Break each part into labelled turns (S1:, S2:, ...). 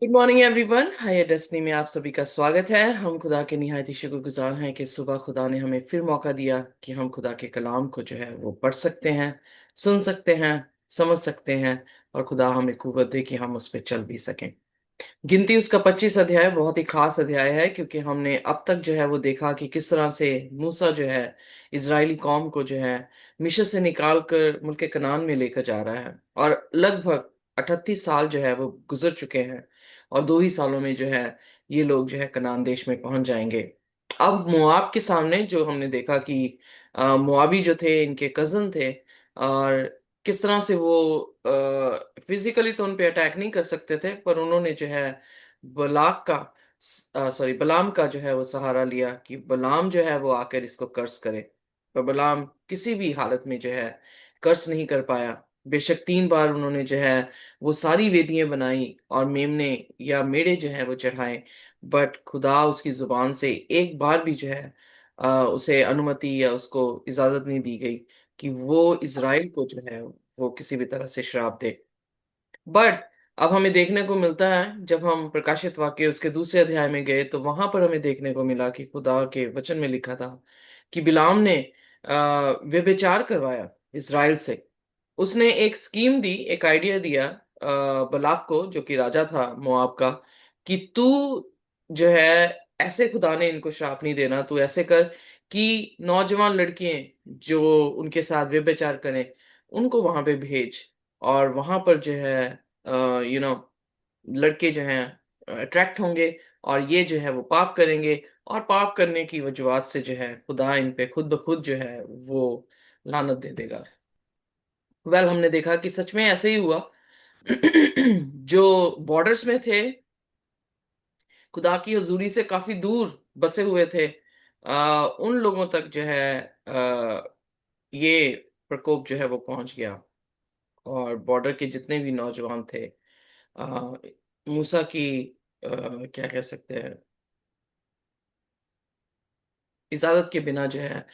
S1: Good morning everyone. Hi Destiny में आप सभी का स्वागत है। हम खुदा के निहायत ही शुक्रगुजार हैं कि सुबह खुदा ने हमें फिर मौका दिया कि हम खुदा के कलाम को जो है वो पढ़ सकते हैं, सुन सकते हैं, समझ सकते हैं, और खुदा हमें कुव्वत दे कि हम उस पर चल भी सकें। गिनती उसका 25 अध्याय बहुत ही खास अध्याय है, क्योंकि हमने अब तक जो है वो देखा कि किस तरह से मूसा जो है इजरायली कौम को जो है मिस्र से निकाल कर मुल्क कनान में लेकर जा रहा है। और लगभग 38 साल जो है वो गुजर चुके हैं, और 2 ही सालों में जो है ये लोग जो है कनान देश में पहुंच जाएंगे। अब मोआब के सामने जो हमने देखा कि मोआबी जो थे इनके कजन थे, और किस तरह से वो फिजिकली तो उन पे अटैक नहीं कर सकते थे, पर उन्होंने जो है बलाक का सॉरी बलाम का जो है वो सहारा लिया कि बलाम जो है वो आकर इसको कर्स करे। पर बलाम किसी भी हालत में जो है कर्स नहीं कर पाया। बेशक 3 बार उन्होंने जो है वो सारी वेदियां बनाई और मेमने या मेढ़े जो है वो चढ़ाए, बट खुदा उसकी जुबान से एक बार भी जो है उसे अनुमति या उसको इजाजत नहीं दी गई कि वो इज़राइल को जो है वो किसी भी तरह से श्राप दे। बट अब हमें देखने को मिलता है, जब हम प्रकाशित वाक्य उसके दूसरे अध्याय में गए तो वहां पर हमें देखने को मिला कि खुदा के वचन में लिखा था कि बिलाम ने व्यभिचार करवाया इज़राइल से। उसने एक स्कीम दी, एक आइडिया दिया बलाक को, जो कि राजा था मोआब का, कि तू जो है ऐसे खुदा ने इनको श्राप नहीं देना, तू ऐसे कर कि नौजवान लड़कियां जो उनके साथ व्यभिचार करें उनको वहां पे भेज, और वहां पर जो है यू नो लड़के जो हैं अट्रैक्ट होंगे, और ये जो है वो पाप करेंगे, और पाप करने की वजूहत से जो है खुदा इन पे खुद ब खुद जो है वो लानत दे देगा। हमने देखा कि सच में ऐसे ही हुआ। जो बॉर्डर्स में थे, खुदा की हजूरी से काफी दूर बसे हुए थे, उन लोगों तक जो है ये प्रकोप जो है वो पहुंच गया। और बॉर्डर के जितने भी नौजवान थे, आ, मूसा की क्या कह सकते हैं, इजाजत के बिना जो है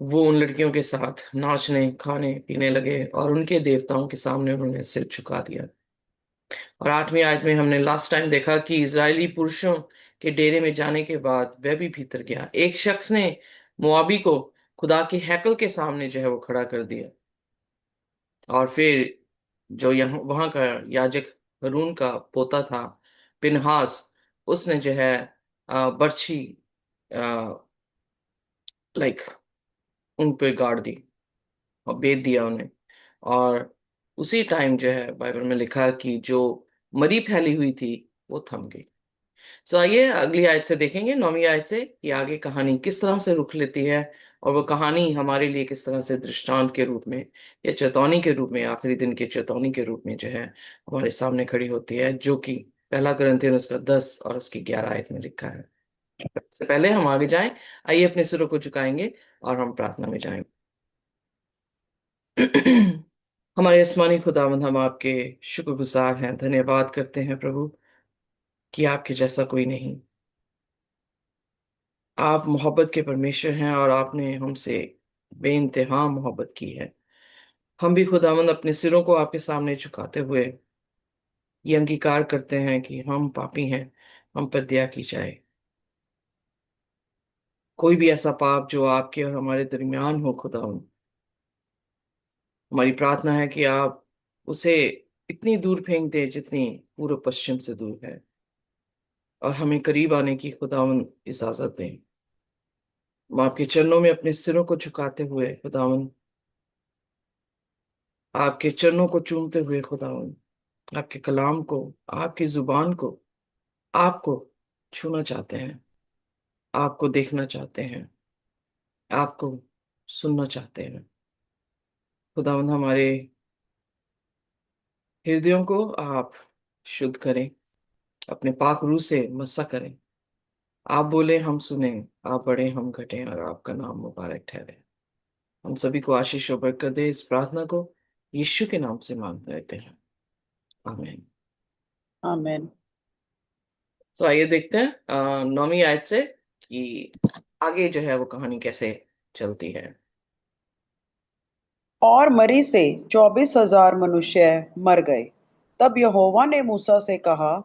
S1: वो उन लड़कियों के साथ नाचने खाने पीने लगे, और उनके देवताओं के सामने उन्होंने सिर झुका दिया। और 8वीं आयत में हमने लास्ट टाइम देखा कि इजरायली पुरुषों के डेरे में जाने के बाद वह भी भीतर गया। एक शख्स ने मोआबी को खुदा के हैकल के सामने जो है वो खड़ा कर दिया, और फिर जो यहाँ वहां का याजक हरून का पोता था पिनहास, उसने जो है बर्छी लाइक उन पे गाड़ दी और बेच दिया उन्हें। और उसी टाइम जो है बाइबल में लिखा कि जो मरी फैली हुई थी वो थम गई। सो आइए अगली आयत से देखेंगे, 9वीं आयत से, कि आगे कहानी किस तरह से रुख लेती है, और वो कहानी हमारे लिए किस तरह से दृष्टांत के रूप में या चेतावनी के रूप में, आखिरी दिन की चेतावनी के रूप में जो है हमारे सामने खड़ी होती है, जो कि पहला कुरिन्थियन उसका 10 और उसकी 11 आयत में लिखा है। इससे पहले हम आगे जाएं, आइए अपने सिरों को झुकाएंगे और हम प्रार्थना में जाएं। हमारे आसमानी खुदावंद, हम आपके शुक्रगुजार हैं, धन्यवाद करते हैं प्रभु कि आपके जैसा कोई नहीं। आप मोहब्बत के परमेश्वर हैं, और आपने हमसे बेइंतहा मोहब्बत की है। हम भी खुदावंद अपने सिरों को आपके सामने झुकाते हुए ये अंगीकार करते हैं कि हम पापी हैं, हम पर दया की जाए। कोई भी ऐसा पाप जो आपके और हमारे दरमियान हो खुदावंद, हमारी प्रार्थना है कि आप उसे इतनी दूर फेंक दें जितनी पूर्व पश्चिम से दूर है, और हमें करीब आने की खुदावंद इजाजत दें। हम आपके चरणों में अपने सिरों को झुकाते हुए खुदावंद, आपके चरणों को चूमते हुए खुदावंद, आपके कलाम को, आपकी जुबान को, आपको छूना चाहते हैं, आपको देखना चाहते हैं, आपको सुनना चाहते हैं। खुदावंद, हमारे हृदयों को आप शुद्ध करें, अपने पाक रूह से मस्सा करें। आप बोले हम सुने, आप बढ़े हम घटें, और आपका नाम मुबारक ठहरे। हम सभी को आशीष और बरकत दे, इस प्रार्थना को यीशु के नाम से मांगते रहते हैं, आमीन।
S2: आमेन।
S1: तो आइए देखते हैं 9वीं आयत से कि आगे जो है वो कहानी कैसे चलती है।
S2: और मरी से 24,000 मनुष्य मर गए। तब यहोवा ने मूसा से कहा,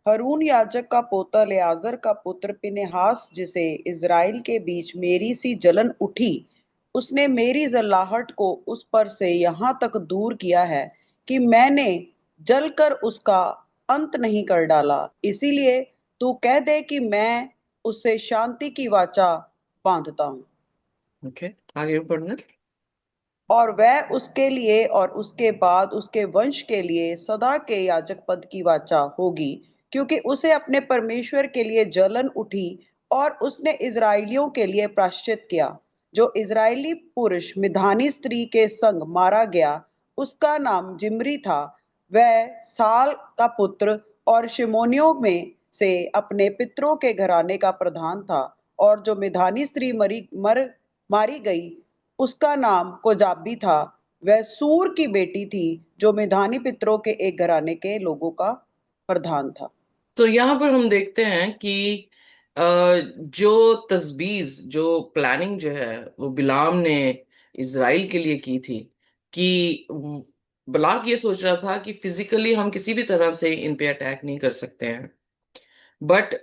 S2: हरून याजक का पोता एलीआजर का पुत्र फिनेहास, जिसे इज़राइल के बीच मेरी सी जलन उठी, उसने मेरी जलाहट को उस पर से यहाँ तक दूर किया है कि मैंने जलकर उसका अंत नहीं कर डाला। इसीलिए तू कह दे कि मैं उससे शांति की वाचा बांधता हूँ,
S1: ओके, आगे बढ़ना।
S2: और वह उसके लिए और उसके बाद उसके वंश के लिए सदा के याजक पद की वाचा होगी, क्योंकि उसे अपने परमेश्वर के लिए जलन उठी और उसने इज़राइलियों के लिए प्रायश्चित किया। जो इज़राइली पुरुष मिधानी स्त्री के संग मारा गया, उसका नाम जिम्री था। वह साल का पुत्र और शिमोनियों में से अपने पितरों के घराने का प्रधान था। और जो मिधानी स्त्री मारी गई, उसका नाम कोजाबी था। वह सूर की बेटी थी, जो मिधानी पितरों के एक घराने के लोगों का प्रधान था।
S1: तो यहाँ पर हम देखते हैं कि अ, जो तजबीज, जो प्लानिंग जो है वो बिलाम ने इज़राइल के लिए की थी, कि बलाक ये सोच रहा था कि फिजिकली हम किसी भी तरह से इन पे अटैक नहीं कर सकते हैं, बट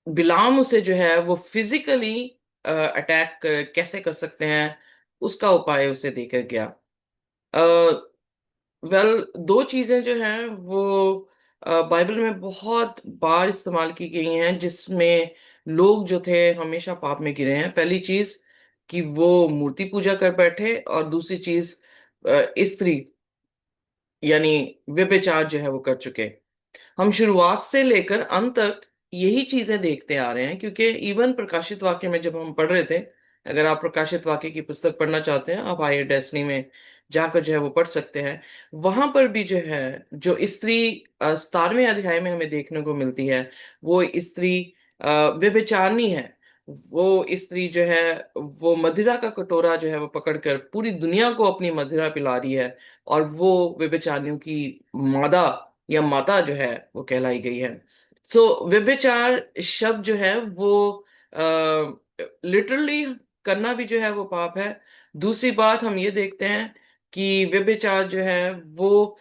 S1: बिलाम उसे जो है वो फिजिकली अटैक कैसे कर सकते हैं उसका उपाय उसे देकर गया। वेल, दो चीजें जो हैं वो बाइबल में बहुत बार इस्तेमाल की गई हैं जिसमें लोग जो थे हमेशा पाप में गिरे हैं। पहली चीज कि वो मूर्ति पूजा कर बैठे, और दूसरी चीज स्त्री यानी व्यभिचार जो है वो कर चुके। हम शुरुआत से लेकर अंत तक यही चीजें देखते आ रहे हैं, क्योंकि इवन प्रकाशित वाक्य में जब हम पढ़ रहे थे, अगर आप प्रकाशित वाक्य की पुस्तक पढ़ना चाहते हैं, आप आइए डेस्नी में जाकर जो है वो पढ़ सकते हैं। वहां पर भी जो है, जो स्त्री 17वें अध्याय में हमें देखने को मिलती है, वो स्त्री व्यभिचारिणी है। वो स्त्री जो है वो मदिरा का कटोरा जो है वो पकड़कर पूरी दुनिया को अपनी मदिरा पिला रही है, और वो व्यभिचारिणियों की मादा या माता जो है वो कहलाई गई है। सो व्यभिचार शब्द जो है वो लिटरली करना भी जो है वो पाप है। दूसरी बात हम ये देखते हैं कि व्यभिचार जो है वो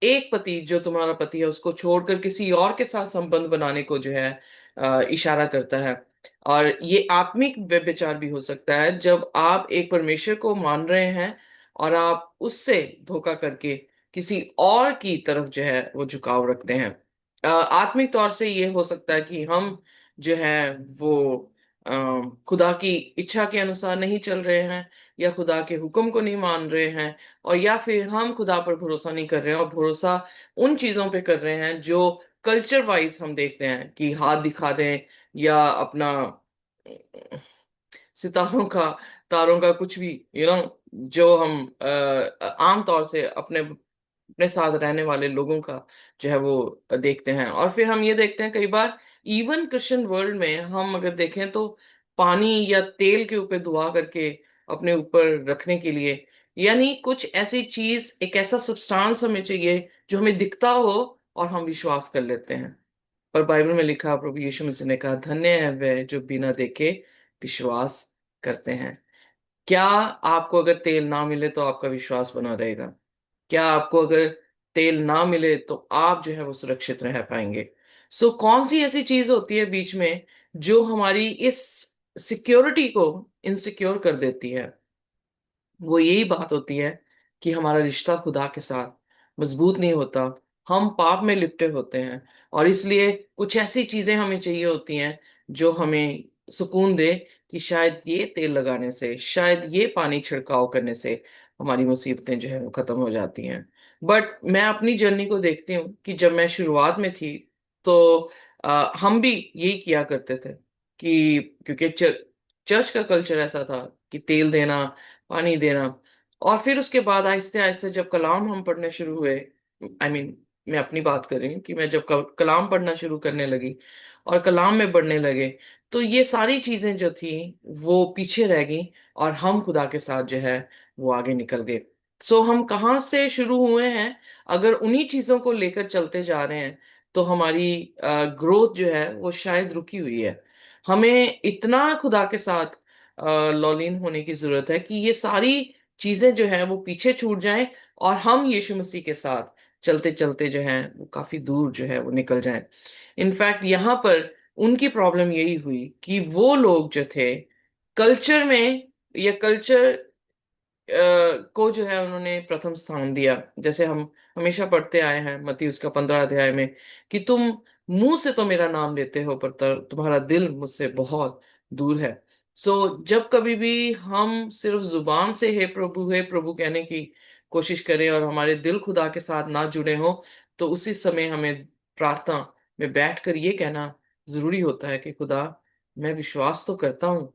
S1: एक पति, जो तुम्हारा पति है, उसको छोड़कर किसी और के साथ संबंध बनाने को जो है इशारा करता है। और ये आत्मिक व्यभिचार भी हो सकता है जब आप एक परमेश्वर को मान रहे हैं और आप उससे धोखा करके किसी और की तरफ जो है वो झुकाव रखते हैं। आत्मिक तौर से ये हो सकता है कि हम जो है वो अ, खुदा की इच्छा के अनुसार नहीं चल रहे हैं, या खुदा के हुक्म को नहीं मान रहे हैं, और या फिर हम खुदा पर भरोसा नहीं कर रहे हैं और भरोसा उन चीजों पे कर रहे हैं जो कल्चर वाइज हम देखते हैं कि हाथ दिखा दें, या अपना सितारों का, तारों का कुछ भी जो हम आम तौर से अपने अपने साथ रहने वाले लोगों का जो है वो देखते हैं। और फिर हम ये देखते हैं कई बार इवन क्रिश्चियन वर्ल्ड में हम अगर देखें तो पानी या तेल के ऊपर दुआ करके अपने ऊपर रखने के लिए, यानी कुछ ऐसी चीज, एक ऐसा सब्सटेंस हमें चाहिए जो हमें दिखता हो और हम विश्वास कर लेते हैं। पर बाइबल में लिखा, प्रभु यीशु मसीह ने कहा, धन्य है वे जो बिना देखे विश्वास करते हैं। क्या आपको अगर तेल ना मिले तो आपका विश्वास बना रहेगा? क्या आपको अगर तेल ना मिले तो आप जो है वो सुरक्षित रह पाएंगे? सो कौन सी ऐसी चीज होती है बीच में जो हमारी इस सिक्योरिटी को इनसिक्योर कर देती है? वो यही बात होती है कि हमारा रिश्ता खुदा के साथ मजबूत नहीं होता, हम पाप में लिपटे होते हैं, और इसलिए कुछ ऐसी चीजें हमें चाहिए होती हैं जो हमें सुकून दे, कि शायद ये तेल लगाने से, शायद ये पानी छिड़काव करने से हमारी मुसीबतें जो है वो खत्म हो जाती हैं। बट मैं अपनी जर्नी को देखती हूँ कि जब मैं शुरुआत में थी तो हम भी यही किया करते थे, कि क्योंकि चर्च का कल्चर ऐसा था कि तेल देना, पानी देना। और फिर उसके बाद आहिस्ते आहिस्ते जब कलाम हम पढ़ने शुरू हुए, मैं अपनी बात कर रही हूँ कि मैं जब कलाम पढ़ना शुरू करने लगी और कलाम में बढ़ने लगे, तो ये सारी चीजें जो थी वो पीछे रह गई, और हम खुदा के साथ जो है वो आगे निकल गए। सो हम कहाँ से शुरू हुए हैं? अगर उन्हीं चीजों को लेकर चलते जा रहे हैं तो हमारी ग्रोथ जो है वो शायद रुकी हुई है। हमें इतना खुदा के साथ लॉलीन होने की जरूरत है कि ये सारी चीजें जो है वो पीछे छूट जाएं, और हम यीशु मसीह के साथ चलते चलते जो है वो काफी दूर जो है वो निकल जाए। इनफैक्ट यहाँ पर उनकी प्रॉब्लम यही हुई कि वो लोग जो थे कल्चर में, या कल्चर को जो है उन्होंने प्रथम स्थान दिया। जैसे हम हमेशा पढ़ते आए हैं मत्ती उसका 15 अध्याय में कि तुम मुंह से तो मेरा नाम लेते हो पर तुम्हारा दिल मुझसे बहुत दूर है। जब कभी भी हम सिर्फ जुबान से हे प्रभु कहने की कोशिश करें और हमारे दिल खुदा के साथ ना जुड़े हो, तो उसी समय हमें प्रार्थना में बैठकर ये कहना जरूरी होता है कि खुदा, मैं विश्वास तो करता हूं,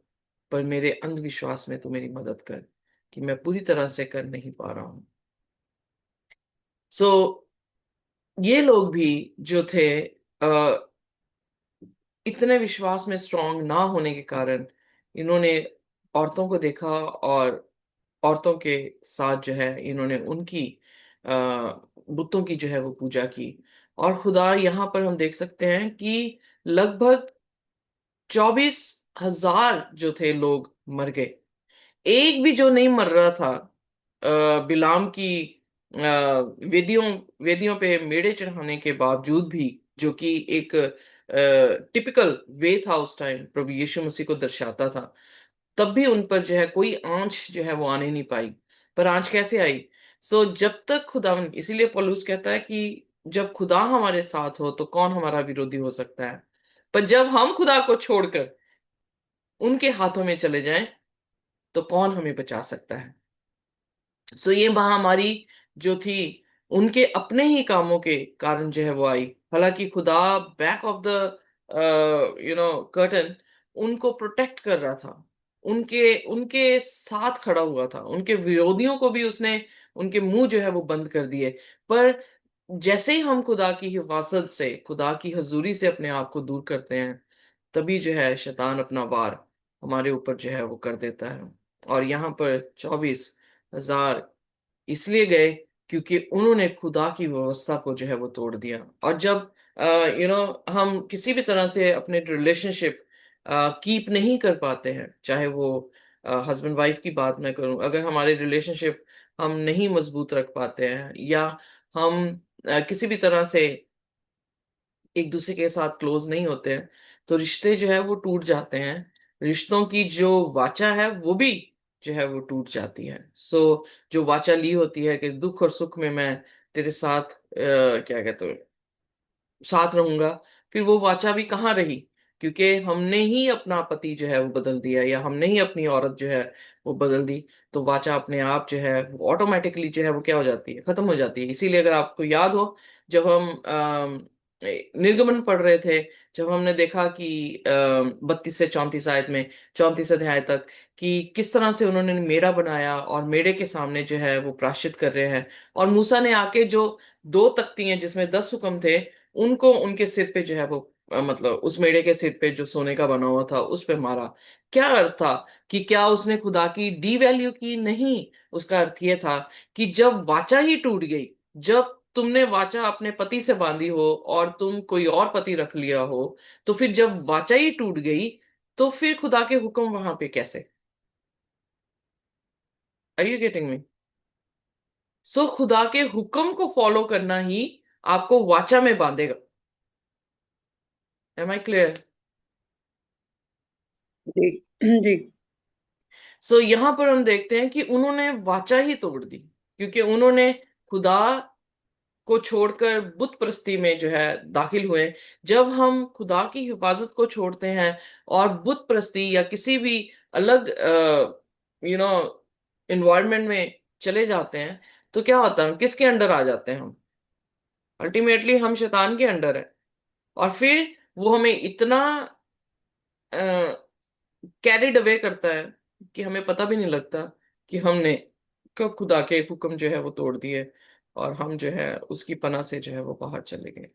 S1: पर मेरे अंधविश्वास में तू मेरी मदद कर, कि मैं पूरी तरह से कर नहीं पा रहा हूं। सो ये लोग भी जो थे, इतने विश्वास में स्ट्रांग ना होने के कारण इन्होंने औरतों को देखा, और औरतों के साथ जो है इन्होंने उनकी अ, बुतों की जो है वो पूजा की। और खुदा यहाँ पर हम देख सकते हैं कि लगभग 24,000 जो थे लोग मर गए। एक भी जो नहीं मर रहा था, बिलाम की वेदियों वेदियों पे मेढ़े चढ़ाने के बावजूद भी, जो कि एक टिपिकल वे था उस टाइम, प्रभु यीशु मसीह को दर्शाता था, तब भी उन पर जो है कोई आंच जो है वो आने नहीं पाई। पर आंच कैसे आई? जब तक खुदा, इसीलिए पौलुस कहता है कि जब खुदा हमारे साथ हो तो कौन हमारा विरोधी हो सकता है। पर जब हम खुदा को छोड़कर उनके हाथों में चले जाएं, तो कौन हमें बचा सकता है? ये महामारी जो थी, उनके अपने ही कामों के कारण जो है वो आई। हालांकि खुदा बैक ऑफ द कर्टन उनको प्रोटेक्ट कर रहा था, उनके उनके साथ खड़ा हुआ था, उनके विरोधियों को भी उसने उनके मुंह जो है वो बंद कर दिए। पर जैसे ही हम खुदा की हिफाजत से, खुदा की हजूरी से अपने आप को दूर करते हैं, तभी जो है शैतान अपना वार हमारे ऊपर जो है वो कर देता है। और यहाँ पर 24,000 इसलिए गए क्योंकि उन्होंने खुदा की व्यवस्था को जो है वो तोड़ दिया। और जब हम किसी भी तरह से अपने रिलेशनशिप कीप नहीं कर पाते हैं, चाहे वो हस्बैंड वाइफ की बात मैं करूं, अगर हमारे रिलेशनशिप हम नहीं मजबूत रख पाते हैं, या हम किसी भी तरह से एक दूसरे के साथ क्लोज नहीं होते हैं, तो रिश्ते जो है वो टूट जाते हैं। रिश्तों की जो वाचा है वो भी जो है वो टूट जाती है। जो वाचा ली होती है कि दुख और सुख में मैं तेरे साथ क्या कहते हो, साथ रहूंगा, फिर वो वाचा भी कहाँ रही? क्योंकि हमने ही अपना पति जो है वो बदल दिया, या हमने ही अपनी औरत जो है वो बदल दी। तो वाचा अपने आप जो है ऑटोमेटिकली जो है वो क्या हो जाती है, खत्म हो जाती है। इसीलिए अगर आपको याद हो, जब हम निर्गमन पढ़ रहे थे, जब हमने देखा कि 32 से 34 आयत में, 34 अध्याय तक, कि किस तरह से उन्होंने मेढ़ा बनाया और मेढ़े के सामने जो है वो प्रायश्चित कर रहे हैं, और मूसा ने आके जो दो तख्ती हैं जिसमें 10 हुक्म थे, उनको उनके सिर पे जो है वो मतलब उस मेढ़े के सिर पे जो सोने का बना हुआ था उस पे मारा। क्या अर्थ था? कि क्या उसने खुदा की डी वैल्यू की? नहीं। उसका अर्थ ये था कि जब वाचा ही टूट गई, जब तुमने वाचा अपने पति से बांधी हो और तुम कोई और पति रख लिया हो, तो फिर जब वाचा ही टूट गई, तो फिर खुदा के हुक्म वहां पे कैसे? Are you getting me? खुदा के हुक्म को फॉलो करना ही आपको वाचा में बांधेगा। M I clear?
S2: जी। जी।
S1: यहां पर हम देखते हैं कि उन्होंने वाचा ही तोड़ दी, क्योंकि उन्होंने खुदा को छोड़कर बुत परस्ती में जो है दाखिल हुए। जब हम खुदा की हिफाजत को छोड़ते हैं और बुत परस्ती या किसी भी अलग यू नो इन्वायरमेंट में चले जाते हैं, तो क्या होता है? किसके अंडर आ जाते हैं हम? अल्टीमेटली हम शैतान के अंडर है। और फिर वो हमें इतना कैरिड अवे करता है कि हमें पता भी नहीं लगता कि हमने कब खुदा के हुक्म जो है वो तोड़ दिए, और हम जो है उसकी पनाह से जो है वो बाहर चले गए।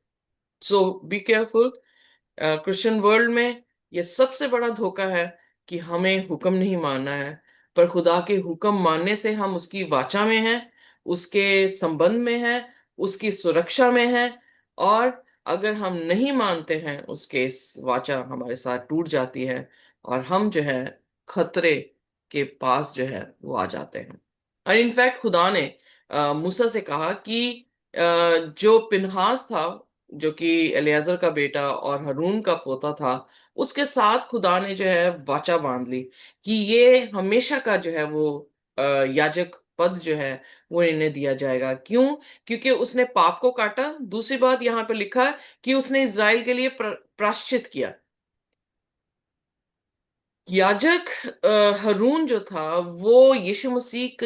S1: Be careful. क्रिश्चियन वर्ल्ड में ये सबसे बड़ा धोखा है कि हमें हुक्म नहीं मानना है। पर खुदा के हुक्म मानने से हम उसकी वाचा में हैं, उसके संबंध में हैं, उसकी सुरक्षा में हैं। और अगर हम नहीं मानते हैं उसके वाचा हमारे साथ टूट जाती है, और हम जो है खतरे के पास जो है वो आ जाते हैं। और इनफैक्ट खुदा ने मूसा से कहा कि जो पिनहास था, जो कि एलियाजर का बेटा और हरून का पोता था, उसके साथ खुदा ने जो है वाचा बांध ली कि ये हमेशा का जो है वो याजक पद जो है वो इन्हें दिया जाएगा। क्यों? क्योंकि उसने पाप को काटा। दूसरी बात यहाँ पे लिखा है कि उसने इज़राइल के लिए प्रायश्चित किया। याजक हरून जो था वो यीशु मसीह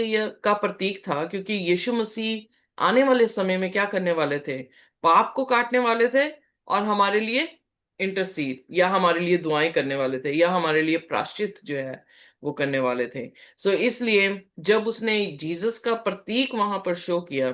S1: का प्रतीक था, क्योंकि यीशु मसीह आने वाले समय में क्या करने वाले थे? पाप को काटने वाले थे और हमारे लिए इंटरसीड या हमारे लिए दुआएं करने वाले थे, या हमारे लिए प्रायश्चित जो है वो करने वाले थे। सो इसलिए जब उसने जीसस का प्रतीक वहां पर शो किया,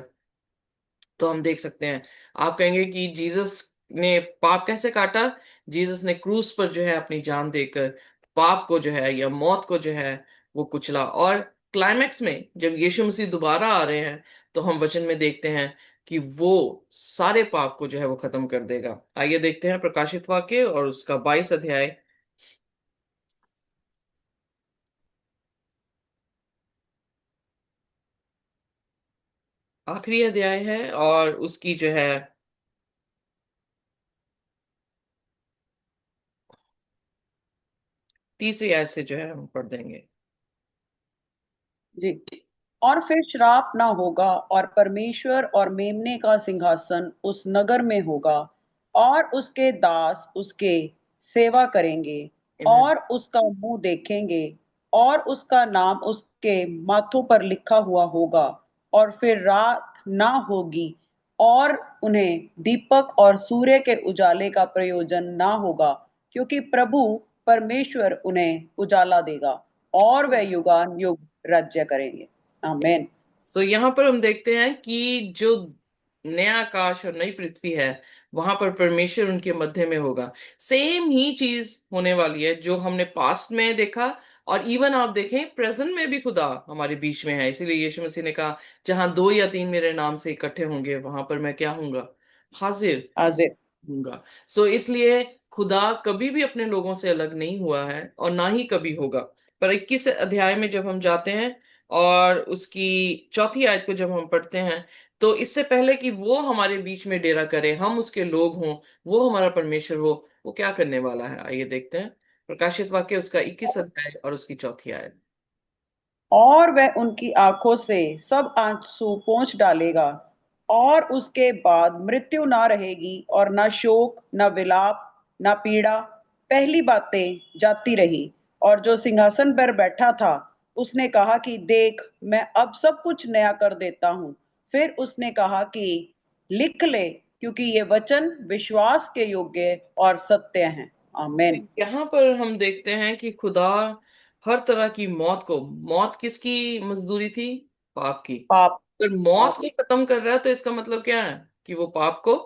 S1: तो हम देख सकते हैं। आप कहेंगे कि जीसस ने पाप कैसे काटा? जीसस ने क्रूस पर जो है अपनी जान देकर पाप को जो है या मौत को जो है वो कुचला। और क्लाइमैक्स में जब यीशु मसीह दोबारा आ रहे हैं, तो हम वचन में देखते हैं कि वो सारे पाप को जो है वो खत्म कर देगा। आइए देखते हैं प्रकाशित वाक्य और उसका 22 अध्याय। आखिरी अध्याय है और उसकी जो है 30वीं आयत से जो है हम पढ़ देंगे।
S2: जी। और फिर श्राप ना होगा, और परमेश्वर और मेमने का सिंहासन उस नगर में होगा, और उसके दास उसके सेवा करेंगे,
S1: Amen.
S2: और उसका मुंह देखेंगे, और उसका नाम उसके माथों पर लिखा हुआ होगा। और फिर रात ना होगी, और उन्हें दीपक और सूर्य के उजाले का प्रयोजन ना होगा, क्योंकि प्रभु परमेश्वर उन्हें उजाला देगा, और वह युगान युग राज्य करेंगे। आमेन।
S1: सो यहाँ पर हम देखते हैं कि जो नया आकाश और नई पृथ्वी है, वहां पर परमेश्वर उनके मध्य में होगा। सेम ही चीज होने वाली है जो हमने पास्ट में देखा, और इवन आप देखें प्रेजेंट में भी खुदा हमारे बीच में है। इसीलिए यीशु मसीह ने कहा, जहां दो या तीन मेरे नाम से इकट्ठे होंगे, वहां पर मैं क्या हूंगा? हाजिर
S2: हाजिर।
S1: दूंगा। सो इसलिए खुदा कभी भी अपने लोगों से अलग नहीं हुआ है और ना ही कभी होगा। पर 21 अध्याय में जब हम जाते हैं और उसकी चौथी आयत को जब हम पढ़ते हैं, तो इससे पहले कि वो हमारे बीच में डेरा करे, हम उसके लोग हों, वो हमारा परमेश्वर हो, वो क्या करने वाला है? आइए देखते हैं प्रकाशित वाक्य उसका 21 अध्याय और उसकी चौथी आयत।
S2: और वह उनकी आंखों से सब आंसू पोंछ डालेगा, और उसके बाद मृत्यु ना रहेगी, और ना शोक, ना विलाप, ना पीड़ा। पहली बातें जाती रही। और जो सिंहासन पर बैठा था, उसने कहा कि देख, मैं अब सब कुछ नया कर देता हूँ। फिर उसने कहा कि लिख ले, क्योंकि ये वचन विश्वास के योग्य और सत्य हैं। आमेन।
S1: यहाँ पर हम देखते हैं कि खुदा हर तरह की मौत को, मौत किसकी मजदूरी थी? पाप की।
S2: पाप।
S1: अगर मौत
S2: पाप।
S1: को खत्म कर रहा है, तो इसका मतलब क्या है? कि वो पाप को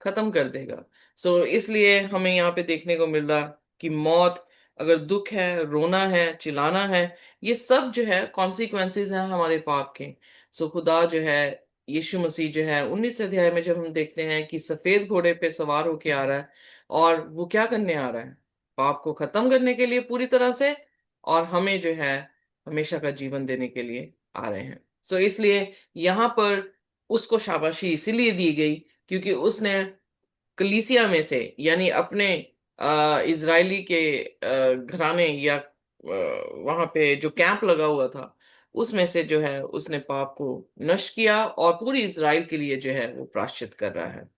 S1: खत्म कर देगा। सो इसलिए हमें यहाँ पे देखने को मिल रहा कि मौत, अगर दुख है, रोना है, चिल्लाना है, ये सब जो है कॉन्सिक्वेंसेस हैं हमारे पाप के। सो खुदा जो है, यीशु मसीह जो है, 19 अध्याय में जब हम देखते हैं कि सफेद घोड़े पे सवार होके आ रहा है, और वो क्या करने आ रहा है? पाप को खत्म करने के लिए पूरी तरह से, और हमें जो है हमेशा का जीवन देने के लिए आ रहे हैं। सो इसलिए यहाँ पर उसको शाबाशी इसीलिए दी गई क्योंकि उसने कलीसिया में से, यानी अपने इजरायली के घराने या वहां पे जो कैंप लगा हुआ था, उसमें से जो है उसने पाप को नष्ट किया और पूरी इजराइल के लिए जो है वो प्रायश्चित कर रहा है।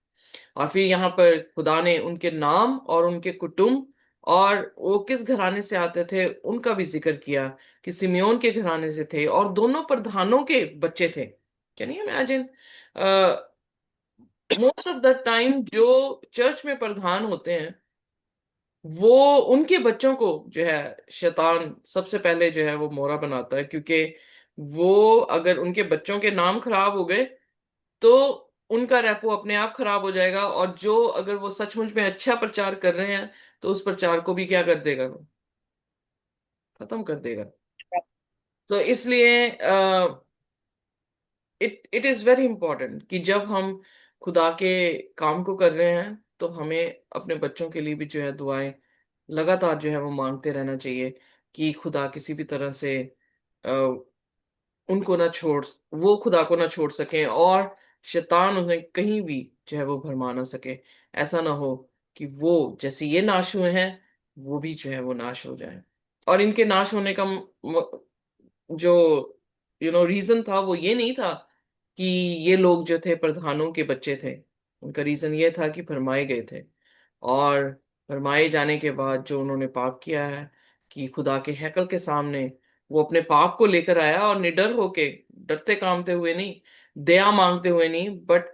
S1: और फिर यहाँ पर खुदा ने उनके नाम और उनके कुटुंब और वो किस घराने से आते थे उनका भी जिक्र किया, कि सिमियोन के घराने से थे और दोनों प्रधानों के बच्चे थे। Can you imagine? Most of the time जो चर्च में प्रधान होते हैं, वो उनके बच्चों को जो है शैतान सबसे पहले जो है वो मोहरा बनाता है, क्योंकि वो अगर उनके बच्चों के नाम खराब हो गए, तो उनका रेपो अपने आप खराब हो जाएगा, और जो अगर वो सचमुच में अच्छा प्रचार कर रहे हैं, तो उस प्रचार को भी क्या कर देगा? वो खत्म कर देगा। तो इसलिए it it is very important कि जब हम खुदा के काम को कर रहे हैं, तो हमें अपने बच्चों के लिए भी जो है दुआएं लगातार जो है वो मांगते रहना चाहिए, कि खुदा किसी भी तरह से अ, उनको ना छोड़ वो खुदा को ना छोड़ सकें, और शैतान उन्हें कहीं भी जो है वो भरमा ना सके। ऐसा ना हो कि वो जैसे ये नाश हुए हैं, वो भी जो है वो नाश हो जाए। और इनके नाश होने का जो रीजन था वो ये नहीं था कि ये लोग जो थे प्रधानों के बच्चे थे। उनका रीजन ये था कि फरमाए गए थे। और फरमाए जाने के बाद जो उन्होंने पाप किया है, कि खुदा के हैकल के सामने वो अपने पाप को लेकर आया, और निडर होके, डरते कामते हुए नहीं, दया मांगते हुए नहीं, बट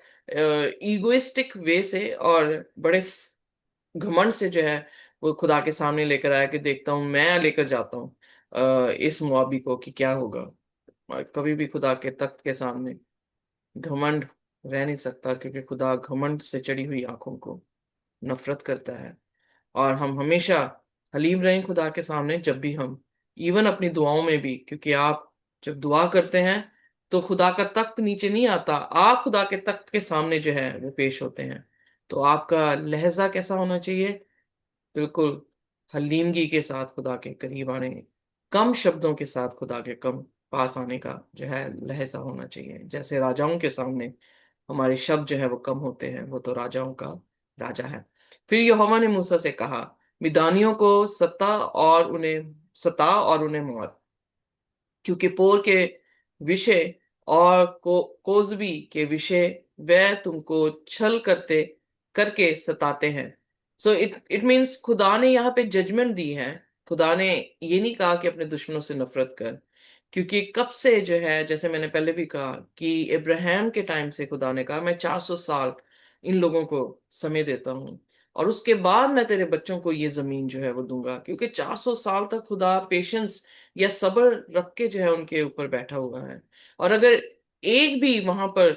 S1: ईगोइस्टिक वे से और बड़े घमंड से जो है वो खुदा के सामने लेकर आया कि देखता हूं, मैं लेकर जाता हूँ इस मुआबी को कि क्या होगा। और कभी भी खुदा के तख्त के सामने घमंड रह नहीं सकता, क्योंकि खुदा घमंड से चढ़ी हुई आंखों को नफरत करता है। और हम हमेशा हलीम रहें खुदा के सामने, जब भी हम इवन अपनी दुआओं में भी, क्योंकि आप जब दुआ करते हैं तो खुदा का तख्त नीचे नहीं आता, आप खुदा के तख्त के सामने जो है वो पेश होते हैं। तो आपका लहजा कैसा होना चाहिए? बिल्कुल हलीमगी के साथ खुदा के करीब आने, कम शब्दों के साथ खुदा के कम पास आने का जो है लहजा होना चाहिए। जैसे राजाओं के सामने हमारे शब्द जो है वो कम होते हैं, वो तो राजाओं का राजा है। फिर यहोवा ने मूसा से कहा, मिदानियों को सता और उन्हें मार, क्योंकि पोर के विषय और कोजबी के विषय वह तुमको छल करते करके सताते हैं। सो इट इट मीन्स खुदा ने यहाँ पे जजमेंट दी है। खुदा ने ये नहीं कहा कि अपने दुश्मनों से नफरत कर, क्योंकि कब से जो है, जैसे मैंने पहले भी कहा कि इब्राहिम के टाइम से खुदा ने कहा, मैं 400 साल इन लोगों को समय देता हूँ, और उसके बाद मैं तेरे बच्चों को ये जमीन जो है वो दूंगा। क्योंकि 400 साल तक खुदा पेशेंस या सब्र रख के जो है उनके ऊपर बैठा हुआ है। और अगर एक भी वहां पर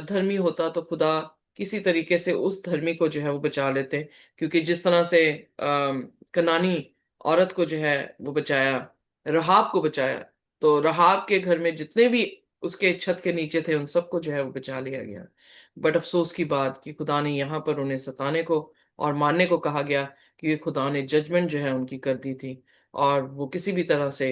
S1: धर्मी होता तो खुदा किसी तरीके से उस धर्मी को जो है वो बचा लेते। क्योंकि जिस तरह से कनानी औरत को जो है वो बचाया, रहाब को बचाया, तो रहाब के घर में जितने भी उसके छत के नीचे थे उन सबको जो है वो बचा लिया गया। बट अफसोस की बात कि खुदा ने यहाँ पर उन्हें सताने को और मारने को कहा गया, क्योंकि खुदा ने जजमेंट जो है उनकी कर दी थी। और वो किसी भी तरह से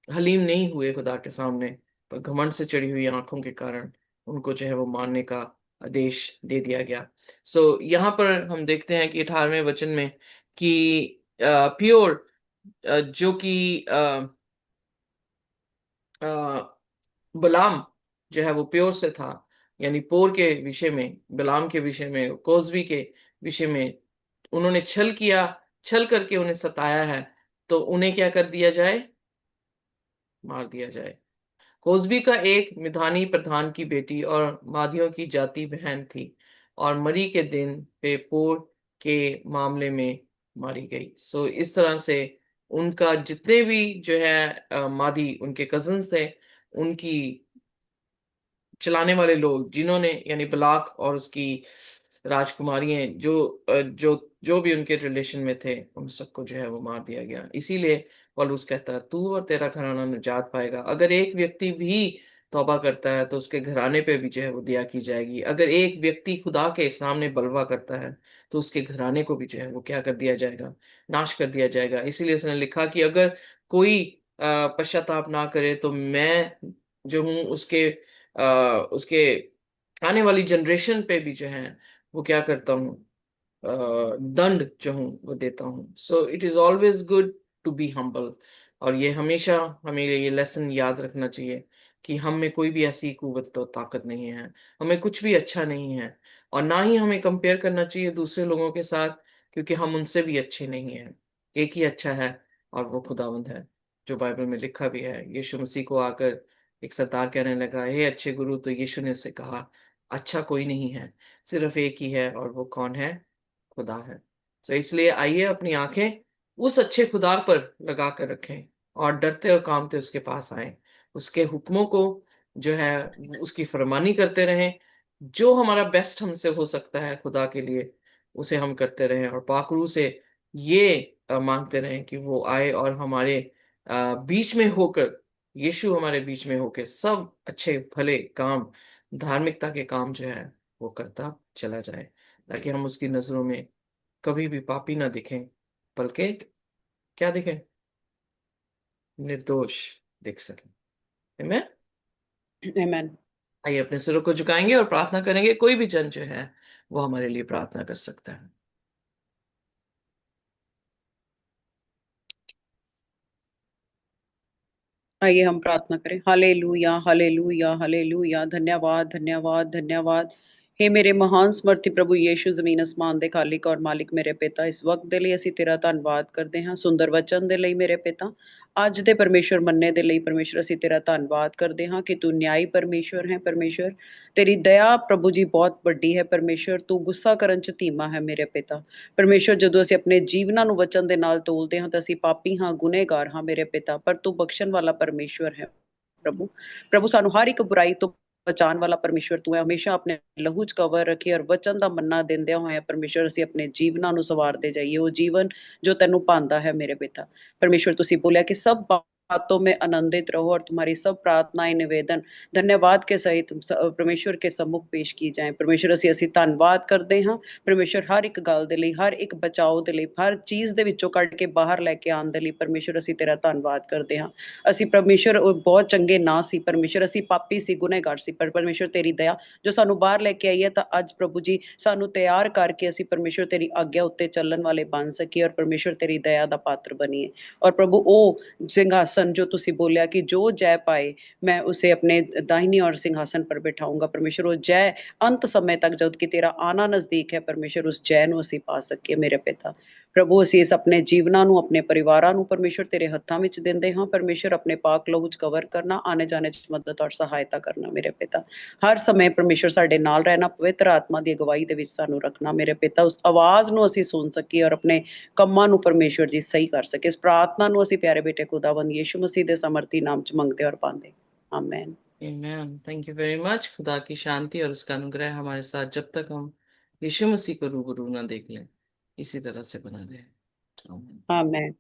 S1: हलीम नहीं हुए खुदा के सामने, पर घमंड से चढ़ी हुई आंखों के कारण उनको जो है वो मारने का आदेश दे दिया गया। सो यहाँ पर हम देखते हैं कि 18वें वचन में कि प्योर, जो कि बलाम जो है वो प्योर से था, यानी पोर के विषय में, बलाम के विषय में, कोजवी के विषय में उन्होंने छल किया, छल करके उन्हें सताया है। तो उन्हें क्या कर दिया जाए? मार दिया जाए। कोसबी का एक मिधानी प्रधान की बेटी और माधियों की जाति बहन थी, और मरी के दिन पे पोर के मामले में मारी गई। सो इस तरह से उनका जितने भी जो है मादी उनके कजन्स थे, उनकी चलाने वाले लोग जिन्होंने, यानी ब्लाक और उसकी राजकुमारी हैं, जो भी उनके रिलेशन में थे, उन सबको जो है वो मार दिया गया। इसीलिए पौलुस कहता है, तू और तेरा घराना निजात पाएगा। अगर एक व्यक्ति भी तौबा करता है तो उसके घराने पे भी जो है वो दया की जाएगी। अगर एक व्यक्ति खुदा के सामने बलवा करता है तो उसके घराने को भी जो है वो क्या कर दिया जाएगा? नाश कर दिया जाएगा। इसीलिए उसने लिखा कि अगर कोई पश्चाताप ना करे तो मैं जो हूँ उसके आने वाली जनरेशन पे भी जो है वो क्या करता हूँ, दंड जो हूँ वो देता हूँ। So it is always good to be humble. और ये हमेशा हमें ये लेसन याद रखना चाहिए कि हम में कोई भी ऐसी कुव्वत तो ताकत नहीं है, हमें कुछ भी अच्छा नहीं है। और ना ही हमें कंपेयर करना चाहिए दूसरे लोगों के साथ, क्योंकि हम उनसे भी अच्छे नहीं हैं। एक ही अच्छा है, और वो खुदावंद है, जो बाइबल में लिखा भी है। यीशु मसीह को आकर एक सरदार कहने लगा, हे अच्छे गुरु, तो यीशु ने उससे कहा, अच्छा कोई नहीं है, सिर्फ एक ही है, और वो कौन है? खुदा है। तो इसलिए आइए अपनी आंखें उस अच्छे खुदा पर लगा कर रखें, और डरते और कांपते उसके पास आए, उसके हुक्मों को जो है उसकी फरमानी करते रहें। जो हमारा बेस्ट हमसे हो सकता है खुदा के लिए, उसे हम करते रहें, और पाकरू से ये मांगते रहें कि वो आए और हमारे बीच में होकर, यीशु हमारे बीच में होकर सब अच्छे भले काम, धार्मिकता के काम जो है वो करता चला जाए, ताकि हम उसकी नजरों में कभी भी पापी ना दिखें, बल्कि क्या दिखें? निर्दोष दिख सकें। Amen?
S2: Amen.
S1: आइए अपने सिरों को झुकाएंगे और प्रार्थना करेंगे। कोई भी जन जो है वो हमारे लिए प्रार्थना कर सकता है।
S2: आइए हम प्रार्थना करें। Hallelujah, hallelujah, hallelujah. धन्यवाद, धन्यवाद, धन्यवाद। हे मेरे महान ਸਮਰਥੀ ਪ੍ਰਭੂ ਯੀਸ਼ੂ, ਜ਼ਮੀਨ ਅਸਮਾਨ ਦੇ ਖਾਲਿਕ ਔਰ ਮਾਲਿਕ ਮੇਰੇ ਪਿਤਾ, ਇਸ ਵਕਤ ਦੇ ਲਈ ਅਸੀਂ ਤੇਰਾ ਧੰਨਵਾਦ ਕਰਦੇ ਹਾਂ, ਸੁੰਦਰ ਵਚਨ ਦੇ ਲਈ ਮੇਰੇ ਪਿਤਾ। ਅੱਜ ਦੇ ਪਰਮੇਸ਼ਵਰ ਮੰਨੇ ਦੇ ਲਈ ਪਰਮੇਸ਼ਵਰ ਅਸੀਂ ਤੇਰਾ ਧੰਨਵਾਦ ਕਰਦੇ ਹਾਂ ਕਿ ਤੂੰ ਨਿਆਈ ਪਰਮੇਸ਼ਵਰ ਹੈ ਪਰਮੇਸ਼ਵਰ। ਤੇਰੀ ਦਇਆ ਪ੍ਰਭੂ ਜੀ ਬਹੁਤ ਵੱਡੀ ਹੈ ਪਰਮੇਸ਼ਵਰ। ਤੂੰ ਗੁੱਸਾ ਕਰਨ ਚ ਧੀਮਾ ਹੈ ਮੇਰੇ ਪਿਤਾ। ਪਰਮੇਸ਼ਵਰ, ਜਦੋਂ ਅਸੀਂ ਆਪਣੇ ਜੀਵਨਾਂ ਨੂੰ ਵਚਨ ਦੇ ਨਾਲ ਤੋਲਦੇ ਹਾਂ ਤਾਂ ਅਸੀਂ ਪਾਪੀ ਹਾਂ, ਗੁਨਹਗਾਰ ਹਾਂ ਮੇਰੇ ਪਿਤਾ, ਪਰ ਤੂੰ ਬਖਸ਼ਣ ਵਾਲਾ ਪਰਮੇਸ਼ਵਰ ਹੈ ਪ੍ਰਭੂ। ਪ੍ਰਭੂ, ਸਾਨੂੰ ਹਰ ਇੱਕ ਬੁਰਾਈ ਤੋਂ ਬਚਾਉਣ ਵਾਲਾ ਪਰਮੇਸ਼ਵਰ ਤੂੰ ਹੈ। ਹਮੇਸ਼ਾ ਆਪਣੇ ਲਹੂ ਚ ਕਵਰ ਰੱਖੀ ਔਰ ਵਚਨ ਦਾ ਮੰਨਾ ਦਿੰਦਿਆਂ ਹੋਇਆ ਪਰਮੇਸ਼ਵਰ ਅਸੀਂ ਆਪਣੇ ਜੀਵਨਾਂ ਨੂੰ ਸਵਾਰਦੇ ਜਾਈਏ, ਉਹ ਜੀਵਨ ਜੋ ਤੈਨੂੰ ਭਾਉਂਦਾ ਹੈ ਮੇਰੇ ਪਿਤਾ। परमेश्वर तुसी बोलिया कि सब बातों में आनंदित रहो और तुम्हारी सब प्रार्थनाएं निवेदन धन्यवाद के सहित परमेश्वर के सम्मुख पेश की जाए। परमेश्वर ਅਸੀਂ ਧੰਨਵਾਦ ਕਰਦੇ ਹਾਂ ਪਰਮੇਸ਼ਰ, ਹਰ ਇੱਕ ਗੱਲ ਦੇ ਲਈ, ਹਰ ਇੱਕ ਬਚਾਓ ਦੇ ਲਈ, ਹਰ ਚੀਜ਼ ਦੇ ਵਿੱਚੋਂ ਕੱਢ ਕੇ ਬਾਹਰ ਲੈ ਕੇ ਆਉਣ ਦੇ ਲਈ ਪਰਮੇਸ਼ਰ ਅਸੀਂ ਤੇਰਾ ਧੰਨਵਾਦ ਕਰਦੇ ਹਾਂ। ਅਸੀਂ ਪਰਮੇਸ਼ਰ ਬਹੁਤ ਚੰਗੇ ਨਾ ਸੀ ਪਰਮੇਸ਼ਰ, ਅਸੀਂ ਪਾਪੀ ਸੀ, ਗੁਨਹਗਾਰ ਸੀ, ਪਰ ਪਰਮੇਸ਼ਰ ਤੇਰੀ ਦਇਆ ਜੋ ਸਾਨੂੰ ਬਾਹਰ ਲੈ ਕੇ ਆਈ ਹੈ, ਤਾਂ ਅੱਜ ਪ੍ਰਭੂ ਜੀ ਸਾਨੂੰ ਤਿਆਰ ਕਰਕੇ ਅਸੀਂ ਪਰਮੇਸ਼ਰ ਤੇਰੀ ਆਗਿਆ ਉੱਤੇ ਚੱਲਣ ਵਾਲੇ ਬਣ ਸਕੀਏ ਔਰ ਪਰਮੇਸ਼ਰ ਤੇਰੀ ਦਇਆ ਦਾ ਪਾਤਰ ਬਣੀਏ। ਔਰ ਪ੍ਰਭੂ, ਉਹ ਸਿੰਘਾਸਨ ਜੋ ਤੁਸੀਂ ਬੋਲਿਆ ਕਿ ਜੋ ਜੈ ਪਾਏ मैं उसे अपने दाहिनी और सिंहासन पर बिठाऊंगा परमेश्वर, वो जय अंत समय तक जब कि तेरा आना नजदीक है परमेश्वर, उस जय ਨੂੰ ਅਸੀਂ ਪਾ ਸਕੀਏ ਮੇਰੇ ਪਿਤਾ। ਪ੍ਰਭੂ, ਅਸੀਂ ਇਸ ਆਪਣੇ ਜੀਵਨਾਂ ਨੂੰ, ਆਪਣੇ ਪਰਿਵਾਰਾਂ ਨੂੰ ਪਰਮੇਸ਼ਰ ਤੇਰੇ ਹੱਥਾਂ ਵਿੱਚ ਦਿੰਦੇ ਹਾਂ ਪਰਮੇਸ਼ਰ। ਆਪਣੇ ਪਾਕ ਲਹੂ ਚ ਕਵਰ ਕਰਨਾ, ਆਣੇ ਜਾਣੇ ਚ ਮਦਦ ਔਰ ਸਹਾਇਤਾ ਕਰਨਾ ਮੇਰੇ ਪਿਤਾ। ਹਰ ਸਮੇਂ ਪਰਮੇਸ਼ਰ ਸਾਡੇ ਨਾਲ ਰਹਿਣਾ, ਪਵਿੱਤਰ ਆਤਮਾ ਦੀ ਅਗਵਾਈ ਦੇ ਵਿੱਚ ਸਾਨੂੰ ਰੱਖਣਾ ਮੇਰੇ ਪਿਤਾ। ਉਸ ਆਵਾਜ਼ ਨੂੰ ਅਸੀਂ ਸੁਣ ਸਕੀਏ ਔਰ ਆਪਣੇ ਕੰਮਾਂ ਨੂੰ ਪਰਮੇਸ਼ਰ ਜੀ ਸਹੀ ਕਰ ਸਕੀਏ। ਇਸ ਪ੍ਰਾर्थना ਨੂੰ ਅਸੀਂ ਪਿਆਰੇ ਬੇਟੇ खुदावंद यीशु मसीह ਦੇ ਸਮਰਥੀ ਨਾਮ ਚ ਮੰਗਦੇ ਔਰ ਪਾਉਂਦੇ, आमेन।
S1: आमीन। Thank you very much. खुदा की शांति और उसका अनुग्रह हमारे साथ जब तक हम यीशु मसीह को रूबरू ना देख लें, इसी तरह से बना रहे। आमीन।
S2: आमेन।